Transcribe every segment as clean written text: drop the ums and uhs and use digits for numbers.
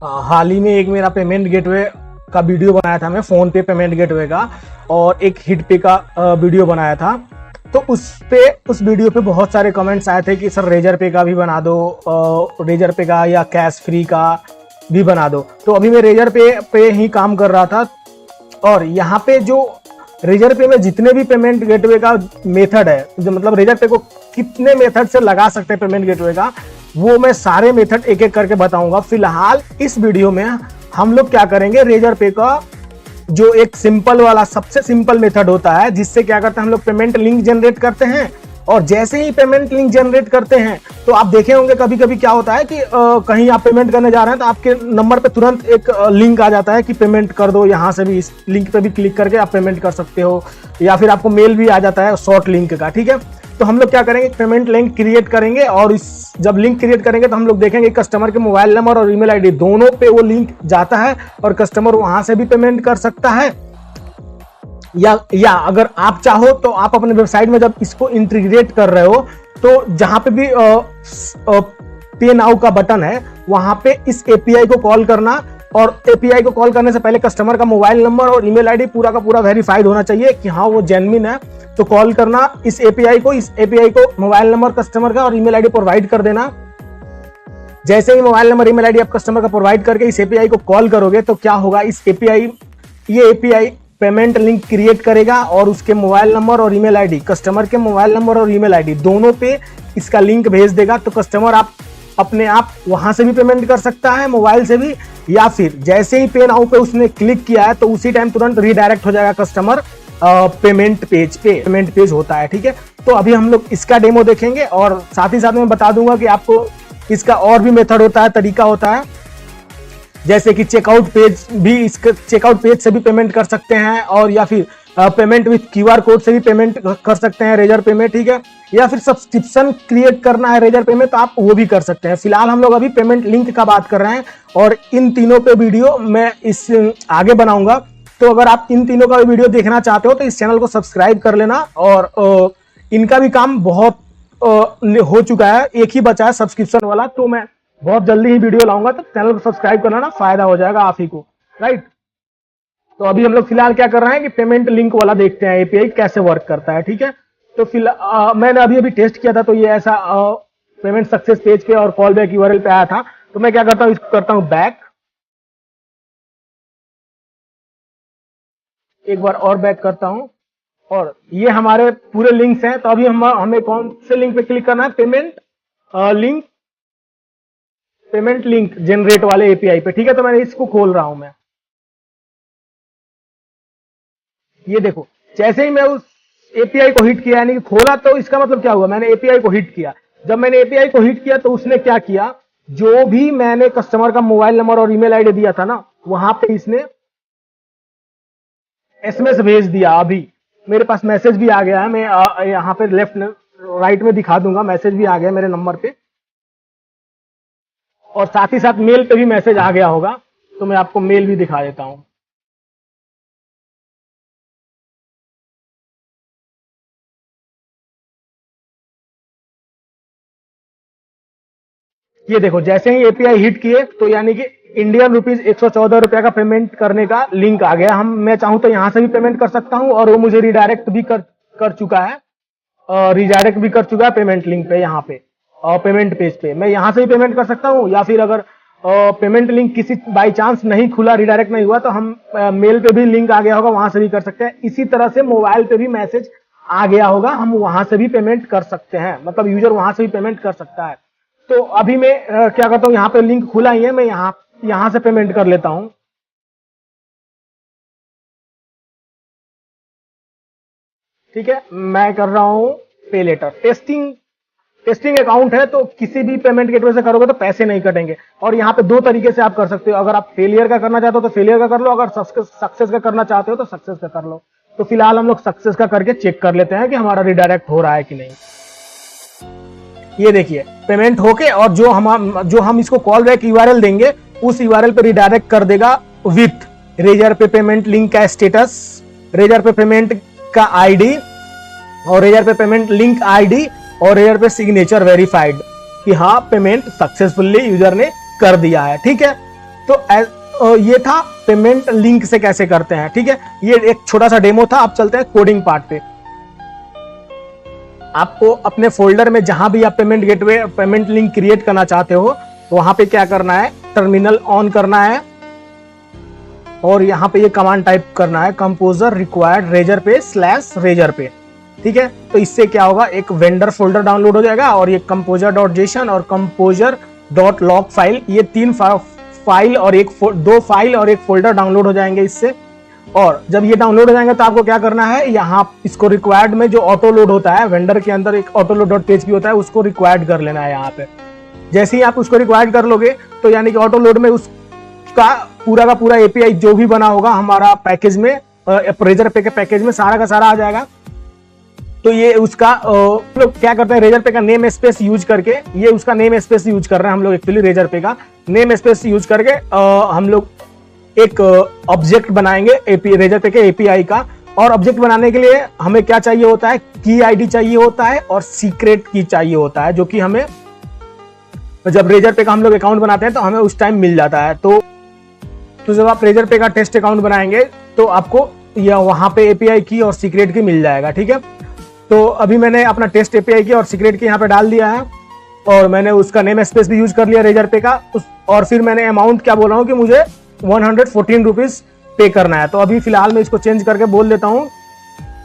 हाल ही में एक मेरा पेमेंट गेटवे का वीडियो बनाया था मैं, फोन पे पेमेंट गेटवे का, और एक हिट पे का वीडियो बनाया था। तो उस वीडियो पे बहुत सारे कमेंट्स आए थे कि सर रेजर पे का भी बना दो, रेजर पे का या कैश फ्री का भी बना दो। तो अभी मैं रेजर पे ही काम कर रहा था, और यहाँ पे जो रेजर पे में जितने भी पेमेंट गेटवे का मेथड है, जो मतलब रेजर पे को कितने मेथड से लगा सकते हैं पेमेंट गेटवे का, वो मैं सारे मेथड एक एक करके बताऊंगा। फिलहाल इस वीडियो में हम लोग क्या करेंगे, रेजर पे का जो एक सिंपल वाला सबसे सिंपल मेथड होता है, जिससे क्या करते हैं हम लोग पेमेंट लिंक जनरेट करते हैं। और जैसे ही पेमेंट लिंक जनरेट करते हैं तो आप देखे होंगे कभी कभी क्या होता है कि कहीं आप पेमेंट करने जा रहे हैं तो आपके नंबर पे तुरंत एक लिंक आ जाता है कि पेमेंट कर दो, यहाँ से भी इस लिंक पे भी क्लिक करके आप पेमेंट कर सकते हो, या फिर आपको मेल भी आ जाता है शॉर्ट लिंक का। ठीक है, तो हम लोग क्या करेंगे, पेमेंट लिंक क्रिएट करेंगे, और जब लिंक क्रिएट करेंगे तो हम लोग देखेंगे कस्टमर के मोबाइल नंबर और ईमेल आईडी दोनों पे वो लिंक जाता है, और कस्टमर वहां से भी पेमेंट कर सकता है। या अगर आप चाहो तो आप अपने वेबसाइट में जब इसको इंटीग्रेट कर रहे हो तो जहां पे भी पे नाउ का बटन है वहां पे इस एपीआई को कॉल करना, और एपीआई को कॉल करने से पहले कस्टमर का मोबाइल नंबर और ईमेल आईडी पूरा का पूरा वेरीफाइड होना चाहिए कि हाँ वो जेन्युइन है। तो कॉल करना इस एपीआई को मोबाइल नंबर कस्टमर का और ईमेल आईडी प्रोवाइड कर देना। जैसे ही मोबाइल नंबर ईमेल आईडी आप कस्टमर का प्रोवाइड करके इस एपीआई को कॉल करोगे तो क्या होगा, ये एपीआई पेमेंट लिंक क्रिएट करेगा, और उसके मोबाइल नंबर और ईमेल आईडी, कस्टमर के मोबाइल नंबर और ईमेल आईडी दोनों पे इसका लिंक भेज देगा। तो कस्टमर आप अपने आप वहां से भी पेमेंट कर सकता है, मोबाइल से भी, या फिर जैसे ही पे नाउ पे उसने क्लिक किया है तो उसी टाइम तुरंत रीडायरेक्ट हो जाएगा कस्टमर पेमेंट पेज होता है। ठीक है, तो अभी हम लोग इसका डेमो देखेंगे, और साथ ही साथ मैं बता दूंगा कि आपको इसका और भी मेथड होता है, तरीका होता है, जैसे कि चेकआउट पेज से भी पेमेंट कर सकते हैं, और या फिर पेमेंट विथ क्यूआर कोड से भी पेमेंट कर सकते हैं रेजर पे में। ठीक है, या फिर सब्सक्रिप्शन क्रिएट करना है रेजर पे में तो आप वो भी कर सकते हैं। फिलहाल हम लोग अभी पेमेंट लिंक का बात कर रहे हैं, और इन तीनों पे वीडियो मैं इस आगे बनाऊंगा। तो अगर आप इन तीनों का भी वीडियो देखना चाहते हो तो इस चैनल को सब्सक्राइब कर लेना, और इनका भी काम बहुत हो चुका है, एक ही बचा है सब्सक्रिप्शन वाला, तो मैं बहुत जल्दी ही वीडियो लाऊंगा, तो चैनल को सब्सक्राइब करना ना, फायदा हो जाएगा आप ही को, राइट। तो अभी हम लोग फिलहाल क्या कर रहे हैं कि पेमेंट लिंक वाला देखते हैं एपीआई कैसे वर्क करता है। ठीक है, तो फिलहाल मैंने अभी टेस्ट किया था, तो ये ऐसा पेमेंट सक्सेस पेज पे और कॉल बैक यूआरएल पे आया था। तो मैं क्या करता हूँ, इसको करता हूँ बैक, एक बार और बैक करता हूं, और ये हमारे पूरे लिंक्स हैं। तो अभी हमें कौन से लिंक पे क्लिक करना है, पेमेंट लिंक जनरेट वाले एपीआई पे। ठीक है, तो मैंने इसको खोल रहा हूं मैं। ये देखो, जैसे ही मैं उस एपीआई को हिट किया, यानी कि खोला, तो इसका मतलब क्या हुआ, मैंने एपीआई को हिट किया। जब मैंने एपीआई को हिट किया तो उसने क्या किया, जो भी मैंने कस्टमर का मोबाइल नंबर और ईमेल आईडी दिया था ना, वहां पे इसने एसएमएस भेज दिया। अभी मेरे पास मैसेज भी आ गया है, मैं यहाँ पे लेफ्ट राइट में दिखा दूंगा, मैसेज भी आ गया मेरे नंबर पे, और साथ ही साथ मेल पे भी मैसेज आ गया होगा। तो मैं आपको मेल भी दिखा देता हूं। ये देखो, जैसे ही एपीआई हिट किए तो यानी कि इंडियन रुपीज 114 रुपया का पेमेंट करने का लिंक आ गया। मैं चाहूं तो यहां से भी पेमेंट कर सकता हूं, और वो मुझे रिडायरेक्ट भी कर चुका है, पेमेंट लिंक पे, यहाँ पे पेमेंट पेज पे। मैं यहां से भी पेमेंट कर सकता हूं, या फिर अगर पेमेंट लिंक किसी बाई चांस नहीं खुला, रिडायरेक्ट नहीं हुआ, तो हम मेल पे भी लिंक आ गया होगा, वहां से भी कर सकते हैं। इसी तरह से मोबाइल पे भी मैसेज आ गया होगा, हम वहां से भी पेमेंट कर सकते हैं, मतलब यूजर वहां से भी पेमेंट कर सकता है। तो अभी मैं क्या करता हूं, यहाँ पे लिंक खुला ही है, मैं यहां से पेमेंट कर लेता हूं। ठीक है, मैं कर रहा हूं पे लेटर। टेस्टिंग अकाउंट है, तो किसी भी पेमेंट गेटवे से करोगे तो पैसे नहीं कटेंगे। और यहाँ पे दो तरीके से आप कर सकते हो, अगर आप फेलियर का करना चाहते हो तो फेलियर का कर लो, अगर सक्सेस का करना चाहते हो तो सक्सेस का कर लो। तो फिलहाल हम लोग सक्सेस का करके चेक कर लेते हैं कि हमारा रिडायरेक्ट हो रहा है कि नहीं। ये देखिए, पेमेंट होके, और जो हम इसको कॉल बैक यूआरएल देंगे, उस यूआरएल पे रिडायरेक्ट कर देगा विथ रेजर पे पेमेंट लिंक का स्टेटस, रेजर पे पेमेंट का आईडी, और रेजर पे पेमेंट लिंक आईडी, और रेजर पे सिग्नेचर वेरीफाइड कि हाँ पेमेंट सक्सेसफुली यूजर ने कर दिया है। ठीक है, तो ये था पेमेंट लिंक से कैसे करते हैं। ठीक है, ये एक छोटा सा डेमो था। अब चलते हैं कोडिंग पार्ट पे। आपको अपने फोल्डर में जहां भी आप payment gateway payment link create करना चाहते हो तो वहां पे क्या करना है, टर्मिनल ऑन करना है और यहाँ पे ये कमांड टाइप करना है, कंपोजर रिक्वायर्ड रेजर पे /रेजर पे। ठीक है, तो इससे क्या होगा, एक वेंडर फोल्डर डाउनलोड हो जाएगा और ये composer.json और composer.log फाइल, ये 3 फाइल और 2 फाइल और एक फोल्डर डाउनलोड हो जाएंगे इससे। और जब ये डाउनलोड हो जाएंगे तो आपको क्या करना है, यहाँ इसको रिक्वायर्ड में जो ऑटो लोड होता है वेंडर के अंदर, एक ऑटो लोड.php होता है, उसको रिक्वायर्ड कर लेना है यहाँ पे। जैसे ही आप उसको रिक्वायर्ड कर लोगे तो यानी कि ऑटो लोड में उसका पूरा का पूरा एपीआई जो भी बना होगा हमारा पैकेज में, रेजर पे के पैकेज में सारा का सारा आ जाएगा। तो ये उसका लोग क्या करते हैं, रेजर पे का नेम स्पेस यूज करके, ये उसका नेम स्पेस यूज कर रहे हैं हम लोग एक्चुअली, रेजर पे का नेम स्पेस यूज करके हम लोग एक ऑब्जेक्ट बनाएंगे रेजर पे के एपीआई का। और ऑब्जेक्ट बनाने के लिए हमें क्या चाहिए होता है, की आईडी चाहिए होता है और सीक्रेट की चाहिए होता है, जो कि हमें जब रेजर पे का हम लोग अकाउंट बनाते हैं तो हमें उस टाइम मिल जाता है। तो जब आप रेजर पे का टेस्ट अकाउंट बनाएंगे तो आपको या वहां पे एपीआई की और सीक्रेट की मिल जाएगा। ठीक है, तो अभी मैंने अपना टेस्ट एपीआई की और सीक्रेट की यहाँ पे डाल दिया है और मैंने उसका नेम स्पेस भी यूज कर लिया रेजर पे का। और फिर मैंने अमाउंट क्या बोला हूँ कि मुझे 114 रुपीज पे करना है। तो अभी फिलहाल मैं इसको चेंज करके बोल देता हूँ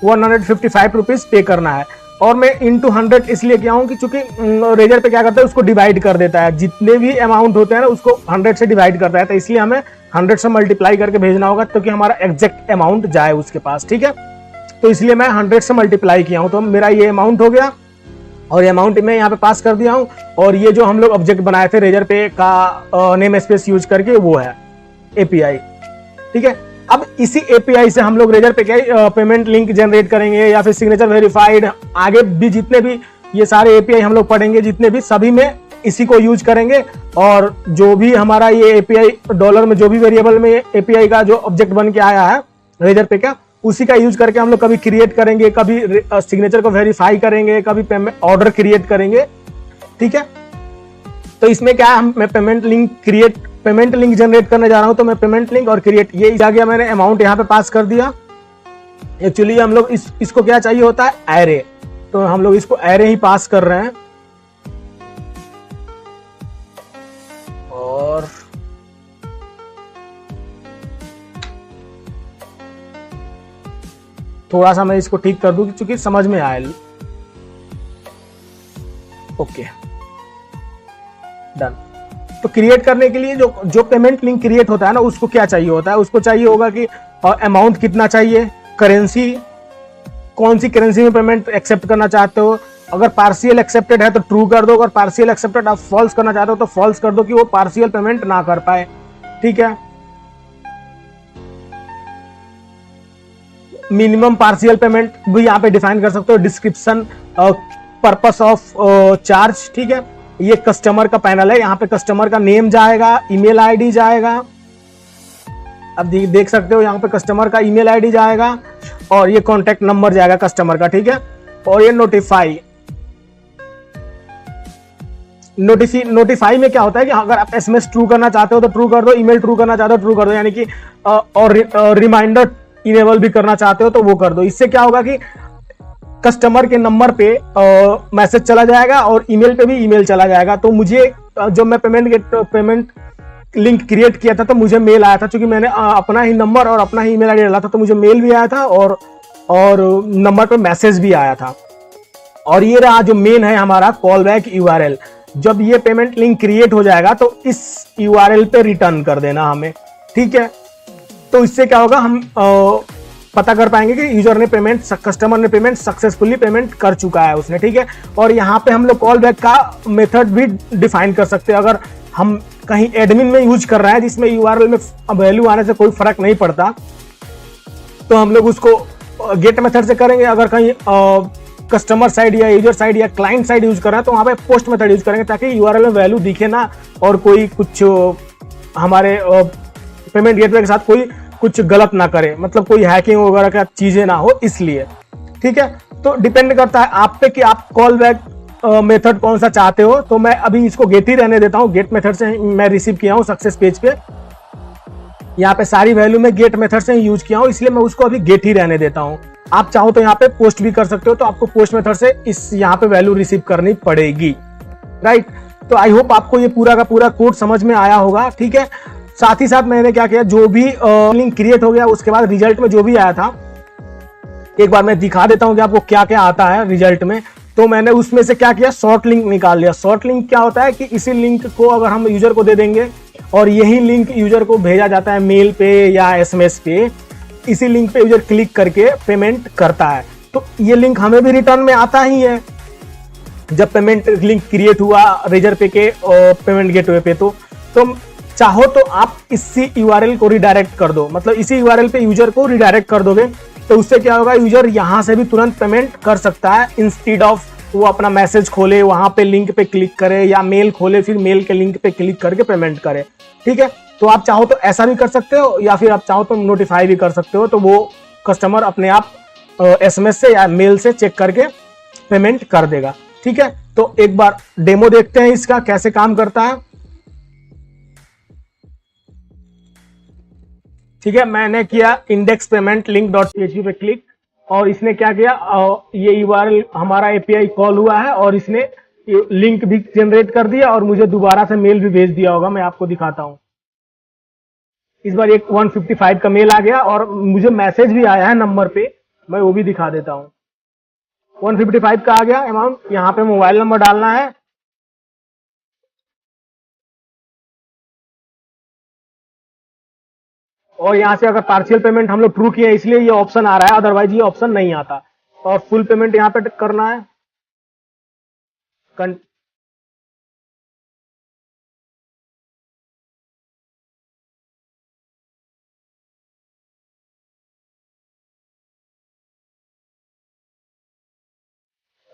155 रुपीज पे करना है। और मैं इंटू 100 इसलिए किया हूँ कि चूंकि रेजर पे क्या करता है, उसको डिवाइड कर देता है, जितने भी अमाउंट होते हैं ना उसको 100 से डिवाइड करता है, तो इसलिए हमें 100 से मल्टीप्लाई करके भेजना होगा ताकि हमारा एग्जैक्ट अमाउंट जाए उसके पास। ठीक है, तो इसलिए मैं 100 से मल्टीप्लाई किया हूँ, तो मेरा ये अमाउंट हो गया और ये अमाउंट मैं यहाँ पे पास कर दिया हूँ। और ये जो हम लोग ऑब्जेक्ट बनाए थे रेजर पे का नेम स्पेस यूज करके, वो है एपीआई। ठीक है, अब इसी एपीआई से हम लोग रेजर पे पेमेंट लिंक जनरेट करेंगे या फिर सिग्नेचर वेरीफाइड, आगे भी जितने भी ये सारे एपीआई हम लोग पढ़ेंगे, जितने भी सभी में इसी को यूज करेंगे। और जो भी हमारा ये एपीआई डॉलर में जो भी वेरिएबल में एपीआई का जो ऑब्जेक्ट बन के आया है रेजर पे का, उसी का यूज करके हम लोग कभी क्रिएट करेंगे, कभी सिग्नेचर को वेरीफाई करेंगे, कभी पेमेंट ऑर्डर क्रिएट करेंगे। ठीक है, तो इसमें क्या है, मैं पेमेंट लिंक जनरेट करने जा रहा हूं, तो मैं पेमेंट लिंक और क्रिएट, ये आ गया, मैंने अमाउंट यहाँ पे पास कर दिया। एक्चुअली हम लोग इसको क्या चाहिए होता है, एरे, तो हम लोग इसको एरे ही पास कर रहे हैं। और थोड़ा सा मैं इसको ठीक कर दूं क्योंकि समझ में आए। Okay, done. तो क्रिएट करने के लिए जो पेमेंट लिंक क्रिएट होता है ना, उसको क्या चाहिए होता है, उसको चाहिए होगा कि अमाउंट कितना चाहिए, करेंसी, कौन सी करेंसी में पेमेंट एक्सेप्ट करना चाहते हो। अगर पार्शियल एक्सेप्टेड है तो ट्रू कर दो, अगर पार्शियल एक्सेप्टेड आप फॉल्स करना चाहते हो तो फॉल्स कर दो कि वो पार्शियल पेमेंट ना कर पाए। ठीक है, मिनिमम पार्शियल पेमेंट भी यहाँ पे डिफाइन कर सकते हो। Description, purpose of charge. ठीक है, ये कस्टमर का पैनल है, यहाँ पे कस्टमर का नेम जाएगा, ईमेल आईडी जाएगा, अब देख सकते हो यहाँ पे कस्टमर का ईमेल आईडी जाएगा और ये कॉन्टेक्ट नंबर जाएगा कस्टमर का। ठीक है, और ये नोटिफाई में क्या होता है कि अगर आप एसएमएस ट्रू करना चाहते हो तो ट्रू कर दो, ईमेल ट्रू करना चाहते हो ट्रू कर दो, यानी कि और रिमाइंडर इनेबल भी करना चाहते हो तो वो कर दो। इससे क्या होगा कि कस्टमर के नंबर पे मैसेज चला जाएगा और ईमेल पे भी ईमेल चला जाएगा। तो मुझे जब मैं पेमेंट लिंक क्रिएट किया था तो मुझे मेल आया था, क्योंकि मैंने अपना ही नंबर और अपना ही ईमेल आईडी डाला था, तो मुझे मेल भी आया था और नंबर पे मैसेज भी आया था। और ये रहा जो मेन है हमारा कॉल बैक यूआरएल। जब ये पेमेंट लिंक क्रिएट हो जाएगा तो इस यूआरएल पे रिटर्न कर देना हमें। ठीक है, तो इससे क्या होगा, हम पता कर पाएंगे कि यूजर ने पेमेंट, कस्टमर ने पेमेंट सक्सेसफुली पेमेंट कर चुका है उसने। ठीक है, और यहाँ पे हम लोग कॉल बैक का मेथड भी डिफाइन कर सकते हैं। अगर हम कहीं एडमिन में यूज कर रहे हैं जिसमें यूआरएल में वैल्यू आने से कोई फर्क नहीं पड़ता, तो हम लोग उसको गेट मेथड से करेंगे। अगर कहीं कस्टमर साइड या यूजर साइड या क्लाइंट साइड यूज कर रहे हैं तो वहां पे पोस्ट मेथड यूज करेंगे, ताकि यूआरएल में वैल्यू दिखे ना और कोई कुछ हमारे पेमेंट गेटवे के साथ कोई कुछ गलत ना करे, मतलब कोई हैकिंग वगैरह का चीजें ना हो, इसलिए। ठीक है, तो डिपेंड करता है आप पे कि आप कॉल बैक मेथड कौन सा चाहते हो। तो मैं अभी इसको गेट ही रहने देता हूँ, गेट मेथड से मैं रिसीव किया हूँ सक्सेस पेज पे। यहाँ पे सारी वैल्यू में गेट मेथड से यूज किया हूँ, इसलिए मैं उसको अभी गेट ही रहने देता हूँ। आप चाहो तो यहाँ पे पोस्ट भी कर सकते हो, तो आपको पोस्ट मेथड से इस यहाँ पे वैल्यू रिसीव करनी पड़ेगी, राइट। तो आई होप आपको ये पूरा का पूरा कोड समझ में आया होगा, ठीक है। साथ ही साथ मैंने क्या किया, जो भी लिंक क्रिएट हो गया उसके बाद रिजल्ट में जो भी आया था, एक बार मैं दिखा देता हूँ कि आपको क्या क्या आता है रिजल्ट में। तो मैंने उसमें से क्या किया, शॉर्ट लिंक निकाल लिया। शॉर्ट लिंक क्या होता है कि इसी लिंक को अगर हम यूजर को दे देंगे और यही लिंक यूजर को भेजा जाता है मेल पे या एसएमएस पे, इसी लिंक पे यूजर क्लिक करके पेमेंट करता है। तो ये लिंक हमें भी रिटर्न में आता ही है जब पेमेंट लिंक क्रिएट हुआ रेजर पे के पेमेंट गेटवे पे। तो चाहो तो आप इसी यूआरएल को रिडायरेक्ट कर दो, मतलब इसी यूआरएल पे यूजर को रिडायरेक्ट कर दोगे, तो उससे क्या होगा, यूजर यहां से भी तुरंत पेमेंट कर सकता है, इंस्टेड ऑफ वो अपना मैसेज खोले, वहां पे लिंक पे क्लिक करे, या मेल खोले फिर मेल के लिंक पे क्लिक करके पेमेंट करे, ठीक है। तो आप चाहो तो ऐसा भी कर सकते हो, या फिर आप चाहो तो नोटिफाई भी कर सकते हो, तो वो कस्टमर अपने आप एसएमएस से या मेल से चेक करके पेमेंट कर देगा, ठीक है। तो एक बार डेमो देखते हैं इसका कैसे काम करता है, ठीक है। मैंने किया index payment link dot php पे क्लिक, और इसने क्या किया, ये यूआरएल हमारा एपीआई कॉल हुआ है और इसने लिंक भी जनरेट कर दिया और मुझे दोबारा से मेल भी भेज दिया होगा। मैं आपको दिखाता हूं, इस बार एक 155 का मेल आ गया और मुझे मैसेज भी आया है नंबर पे, मैं वो भी दिखा देता हूं। 155 का आ गया अमाउंट, यहाँ पे मोबाइल नंबर डालना है, और यहाँ से अगर पार्शियल पेमेंट हम लोग ट्रू किए इसलिए ये ऑप्शन आ रहा है, अदरवाइज ये ऑप्शन नहीं आता। और फुल पेमेंट यहाँ पे करना है।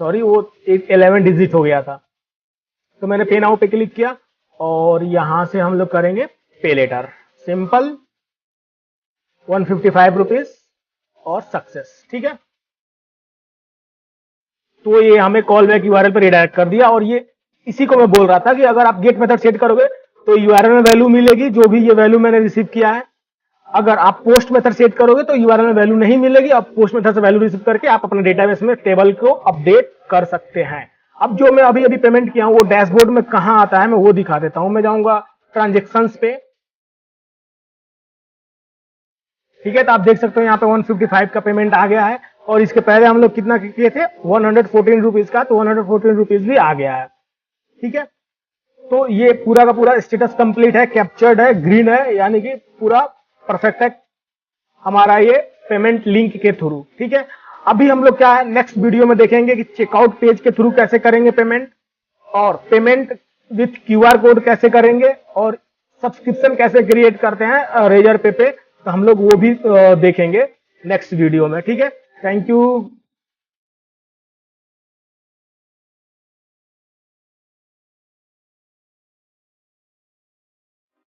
सॉरी, वो एक 11 डिजिट हो गया था। तो मैंने पे नाउ पे क्लिक किया और यहां से हम लोग करेंगे पे लेटर, सिंपल 155 रुपीज और सक्सेस, ठीक है। तो ये हमें कॉल बैक यूआरएल पर रिडायरेक्ट कर दिया, और ये इसी को मैं बोल रहा था कि अगर आप गेट मेथड सेट करोगे तो यूआरएल में वैल्यू मिलेगी, जो भी ये वैल्यू मैंने रिसीव किया है। अगर आप पोस्ट मेथड सेट करोगे तो यूआरएल में वैल्यू नहीं मिलेगी। अब पोस्ट मेथड से वैल्यू रिसीव करके आप अपने डेटाबेस में टेबल को अपडेट कर सकते हैं। अब जो मैं अभी पेमेंट किया हूं वो डैशबोर्ड में कहां आता है मैं वो दिखा देता हूं। मैं जाऊंगा ट्रांजेक्शंस पे, ठीक है। तो आप देख सकते हो यहाँ पे 155 का पेमेंट आ गया है, और इसके पहले हम लोग कितना किए थे, 114 रुपीज का, तो 114 रुपीज भी आ गया है, ठीक है। तो ये पूरा का पूरा स्टेटस कंप्लीट है, कैप्चर्ड है, ग्रीन है, यानी कि पूरा परफेक्ट है हमारा ये पेमेंट लिंक के थ्रू, ठीक है। अभी हम लोग क्या है नेक्स्ट वीडियो में देखेंगे कि चेकआउट पेज के थ्रू कैसे करेंगे पेमेंट, और पेमेंट विथ क्यूआर कोड कैसे करेंगे, और सब्सक्रिप्शन कैसे क्रिएट करते हैं रेजर पे। तो हम लोग वो भी देखेंगे नेक्स्ट वीडियो में, ठीक है। Thank you.